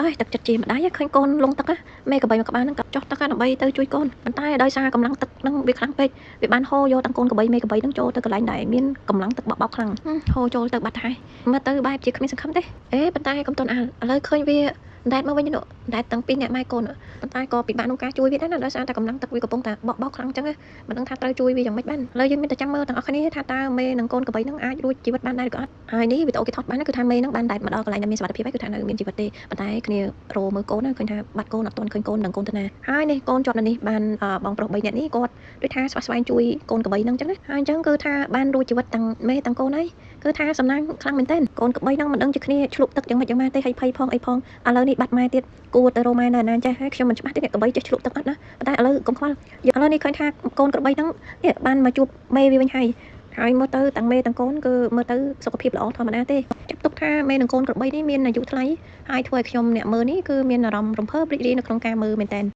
ហើយទឹកចិត្តជាម្ដាយឃើញកូនលងទឹកមេក្របីមកក្បាលហ្នឹងក៏ចុះទឹកដើម្បីទៅជួយកូនប៉ុន្តែដោយសារកម្លាំងទឹកហ្នឹងវាខ្លាំងពេកវាបានហូរយកទាំងកូនក្របីមេក្របីហ្នឹងចូលទៅកន្លែងដែលមានកម្លាំងទឹកបោកខ្លាំងហូរចូលទៅបាត់ហើយមើលទៅបែបជាគ្មានសង្ឃឹមទេប៉ុន្តែកុំតន់អាលឥឡូវឃើញវាដែតមកវិញនោះដែតទាំងពីរអ្នកម៉ែកូនប៉ុន្តែក៏ពិបាកក្នុងការជួយវាដែរណាដោយសារតែកម្លាំងទឹកវាកំពុងតែបោកខ្លាំងអញ្ចឹងមិនដឹងថាត្រូវជួយវាយ៉ាងម៉េចបានឥឡូវយើងមានតែចាំមើលទាំងអស់គ្នាថាតើមេនិងកូនក្របីហ្នឹងអាចរួចជីវិតបានដែរឬក៏អត់ហើយនេះវីដេអូគេថតបានគឺថាមេហ្នឹងបានដែតមកដល់កន្លែងដែលមានសុវត្ថិភាពហើយគឺថានៅមានជីវិតទេប៉ុន្តែគ្នារោមើលកូនឃើញថាបាត់កូនអត់ទាន់ឃើញកូននឹងកូនទៅណាហើយនេះកូនជាប់នៅនេះបានបងប្រុស3នាក់នេះគាត់ដូចថាស្វាស្វែងជួយកូនក្របីហ្នឹងអញ្ចឹងណាហើយអញ្ចឹងគឺថាបានរួចជីវិតទាំងមេទាំងកូនហើយគឺថាសំណាងខ្លាំងមែនទែនកូនក្របីហ្នឹងមិនដឹងជាគ្នាឆ្លុកទឹកយ៉ាងម៉េចយ៉ាងម៉ាទេហើយភ័យផងអីផងឥឡូវនេះបាត់ម៉ែទៀតគួរទៅរោម៉ែនៅណាចេះហើយខ្ញុំមិនច្បាស់ទេអ្នកក្របីចេះឆ្លុកទឹកអត់ណាតែឥឡូវកុំខ្វល់ឥឡូវនេះឃើញថាកូនក្របីហ្នឹងនេះបានមកជួបមេវាវិញហើយមើលទៅទាំងមេទាំងកូនគឺមើលទៅសុខភាពល្អធម្មតាទេចាត់ទុកថាមេនិងកូនក្របីនេះមានអាយុថ្លៃហើយធ្វើឲ្យខ្ញុំអ្នកមើលនេះគឺមានអារម្មណ៍រំភើបរីករាយនៅក្នុងការមើលមែនទែន